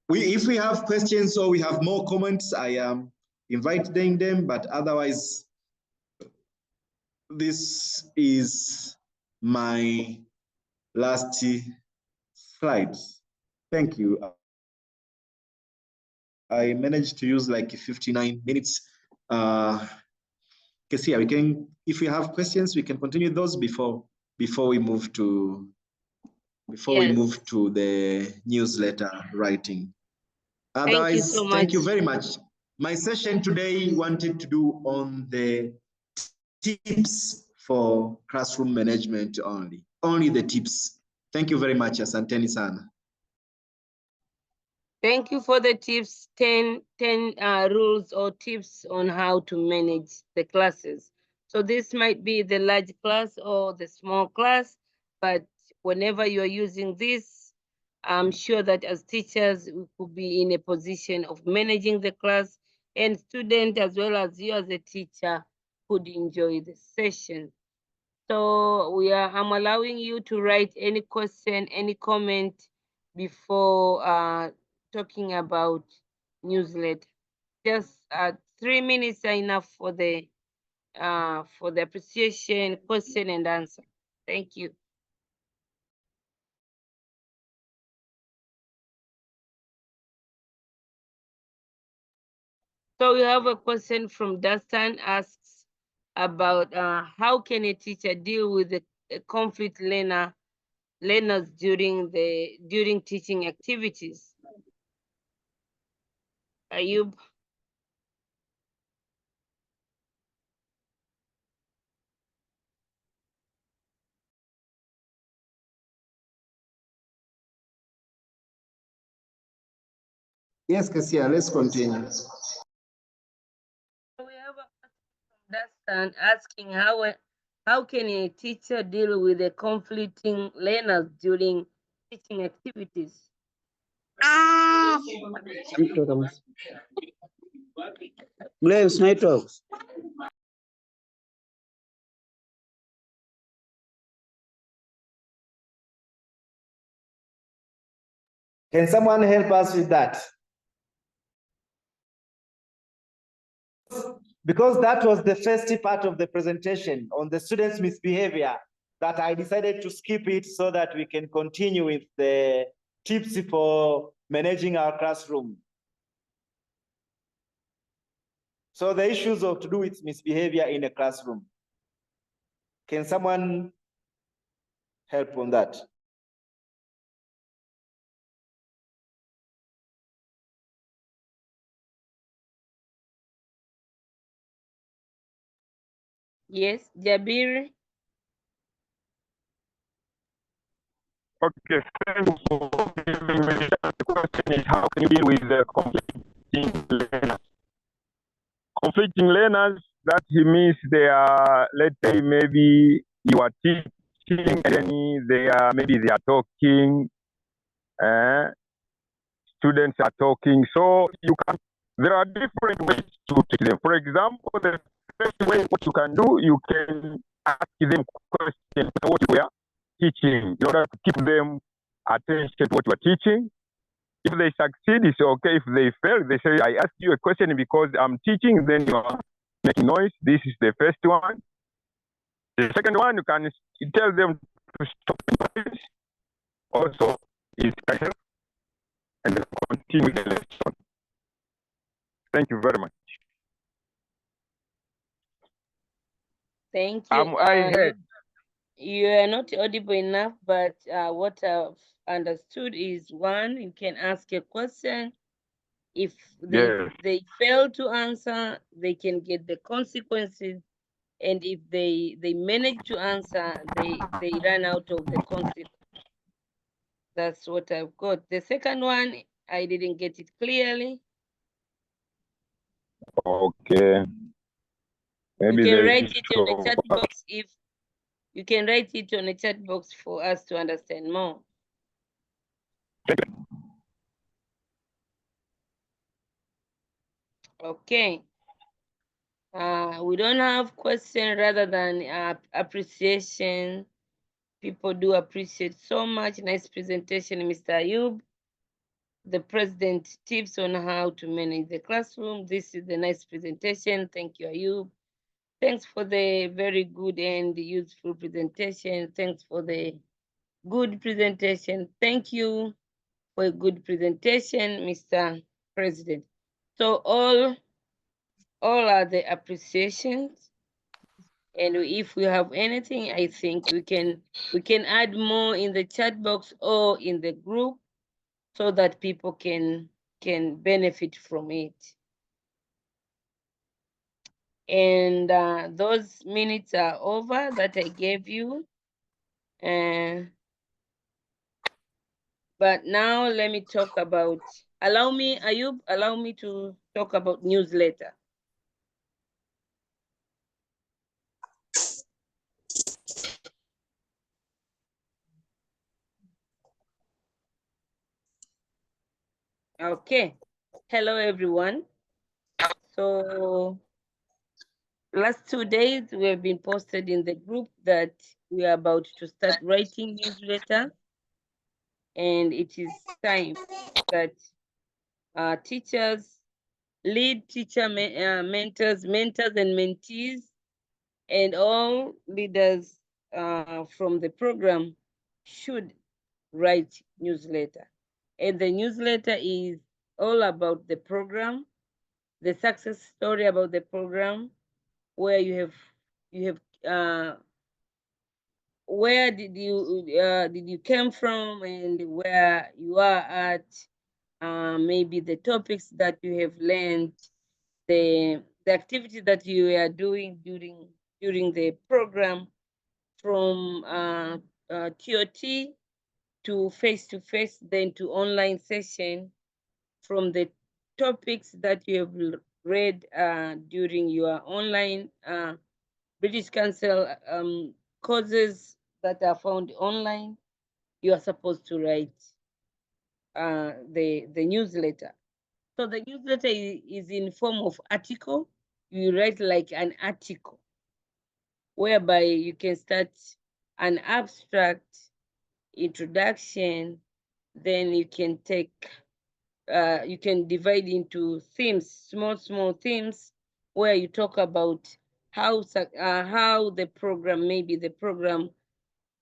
If we have questions or we have more comments, I am inviting them, but otherwise, this is my last slide. Thank you. I managed to use like 59 minutes. Because yeah, if we have questions, we can continue those before we move to the newsletter writing. Otherwise, thank you very much. My session today wanted to do on the tips for classroom management only the tips. Thank you very much, asanteni sana. Thank you for the tips, 10 rules or tips on how to manage the classes. So this might be the large class or the small class, but whenever you are using this, I'm sure that as teachers, we could be in a position of managing the class, and students as well as you as a teacher could enjoy the session. So I'm allowing you to write any question, any comment before talking about newsletter. Just 3 minutes are enough for the appreciation, question and answer. Thank you. So we have a question from Dustin, asks about how can a teacher deal with the conflict learners during teaching activities? Ayub. Yes, Kasia, let's continue. We have a Dustin asking how can a teacher deal with the conflicting learners during teaching activities? Blames networks. Can someone help us with that? Because that was the first part of the presentation on the students' misbehavior that I decided to skip it so that we can continue with the tips for managing our classroom. So the issues of to do with misbehavior in a classroom. Can someone help on that? Yes, Jabir. Okay, thank you for giving me the question is how can you deal with the conflicting learners? Conflicting learners, that means they are, let's say maybe you are teaching and maybe they are talking, students are talking. So there are different ways to teach them. For example, the first way what you can do, you can ask them questions what you are teaching in order to keep them attention to what you are teaching. If they succeed, it's okay. If they fail, they say, I asked you a question because I'm teaching, then you are making noise. This is the first one. The second one, you can tell them to stop. Also, it can help and continue the lesson. Thank you very much. Thank you. You are not audible enough, but what I've understood is one, you can ask a question. If they fail to answer, they can get the consequences. And if they manage to answer, they run out of the consequences. That's what I've got. The second one, I didn't get it clearly. Okay. Maybe you can write it on the chat box if you can write it on the chat box for us to understand more. Okay. We don't have question rather than appreciation. People do appreciate so much. Nice presentation, Mr. Ayub. The president tips on how to manage the classroom. This is the nice presentation. Thank you, Ayub. Thanks for the very good and useful presentation. Thanks for the good presentation. Thank you for a good presentation, Mr. President. So all are the appreciations. And if we have anything, I think we can add more in the chat box or in the group so that people can benefit from it. And those minutes are over that I gave you. But now let me talk about, Ayub, allow me to talk about newsletter. Okay. Hello, everyone. So last 2 days, we have been posted in the group that we are about to start writing newsletter. And it is time that teachers, lead teacher, mentors and mentees, and all leaders from the program should write newsletter. And the newsletter is all about the program, the success story about the program, where you have where did you came from and where you are at, maybe the topics that you have learned, the activities that you are doing during the program, from TOT to face-to-face, then to online session, from the topics that you have read during your online British Council courses that are found online. You are supposed to write the newsletter. So the newsletter is in form of article. You write like an article, whereby you can start an abstract, introduction, then you can take, you can divide into themes, small themes, where you talk about how the program, maybe the program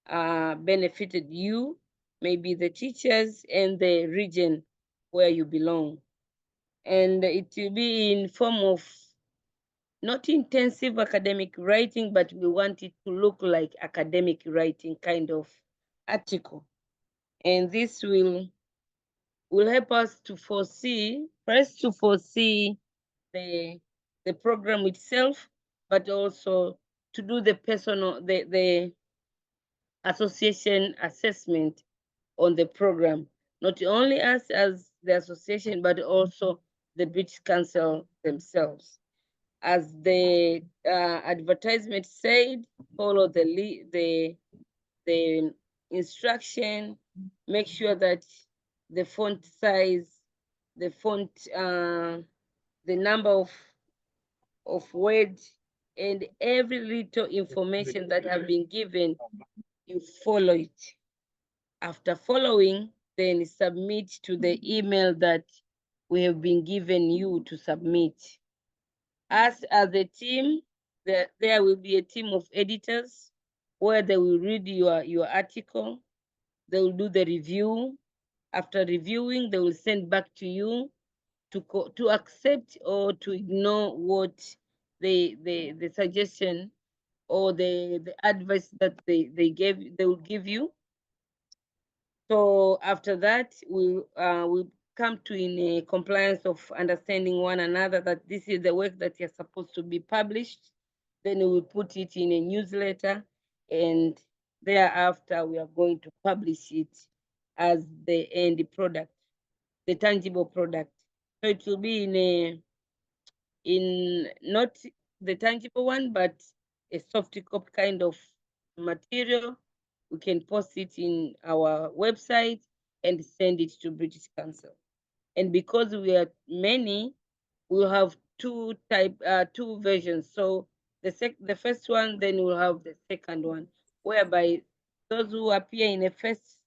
benefited you, maybe the teachers and the region where you belong. And it will be in form of not intensive academic writing, but we want it to look like academic writing kind of article. And this will help us to foresee, first to foresee the program itself, but also to do the personal, the association assessment on the program, not only us as the association, but also the British Council themselves. As the advertisement said, follow the instruction, make sure that the font size, the font, the number of words, and every little information that have been given, you follow it. After following, then submit to the email that we have been given you to submit. Us as a team, there will be a team of editors where they will read your article. They will do the review. After reviewing, they will send back to you to accept or to ignore what the suggestion or the advice that they will give you. So after that, we'll come to in a compliance of understanding one another that this is the work that is supposed to be published. Then we will put it in a newsletter, and thereafter we are going to publish it as the end product, the tangible product. So it will be in not the tangible one, but a soft copy kind of material. We can post it in our website and send it to British Council. And because we are many, we'll have two versions. So the first one, then we'll have the second one, whereby those who appear in the first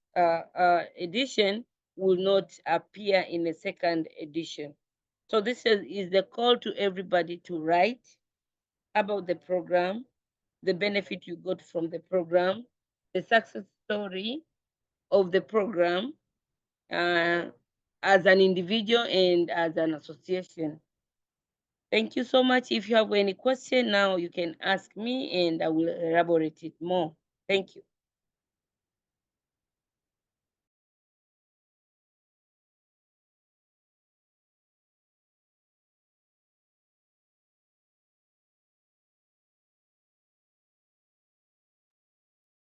edition will not appear in the second edition. So this is the call to everybody to write about the program, the benefit you got from the program, the success story of the program as an individual and as an association. Thank you so much. If you have any question now, you can ask me and I will elaborate it more. Thank you.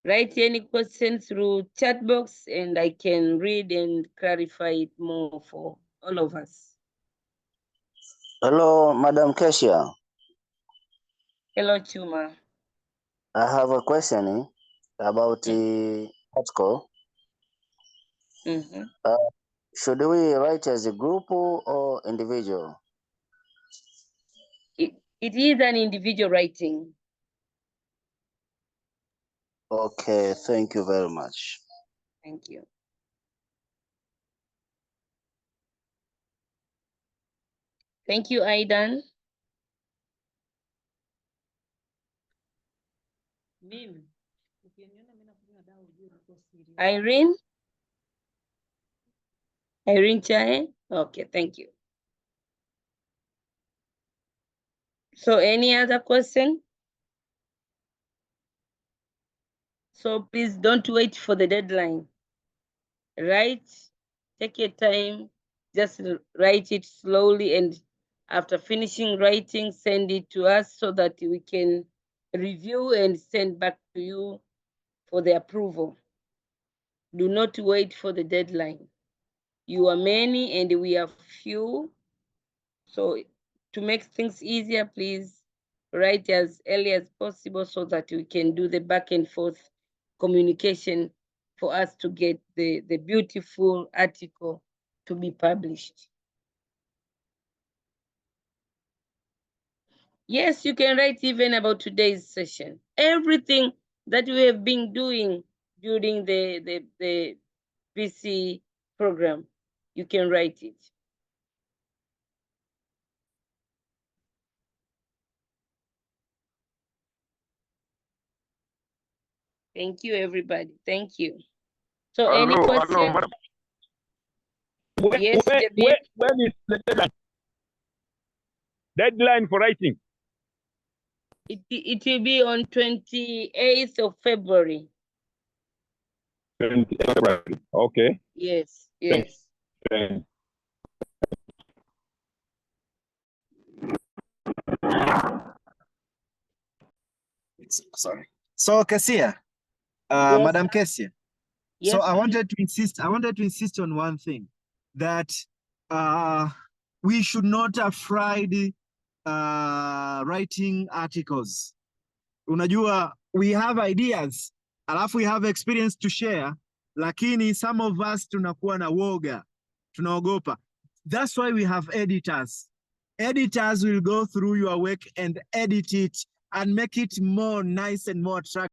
Write any questions through chat box and I can read and clarify it more for all of us. Hello, Madam Kesia. Hello, Chuma. I have a question about the article. Should we write as a group or individual? It is an individual writing. Okay, thank you very much. Thank you. Thank you, Aidan. Irene? Irene Chae? Okay, thank you. So any other question? So please don't wait for the deadline. Write, take your time, just write it slowly, and after finishing writing, send it to us so that we can review and send back to you for the approval. Do not wait for the deadline. You are many and we are few. So to make things easier, please write as early as possible so that we can do the back and forth communication for us to get the beautiful article to be published. Yes, you can write even about today's session. Everything that we have been doing during the PC program, you can write it. Thank you, everybody. Thank you. So any questions? Madam. Yes, when is the deadline? Deadline for writing? It will be on 28th of February. 28th of February. Okay. Yes, yes. Thanks. Sorry. So Cassia, Yes. Madam Cassia. Yes, So I wanted to insist on one thing, that we should not afraid writing articles. Unajua, we have ideas, alafu we have experience to share, lakini some of us tunakuwa na woga, tunaogopa. That's why we have editors. Editors will go through your work and edit it and make it more nice and more attractive.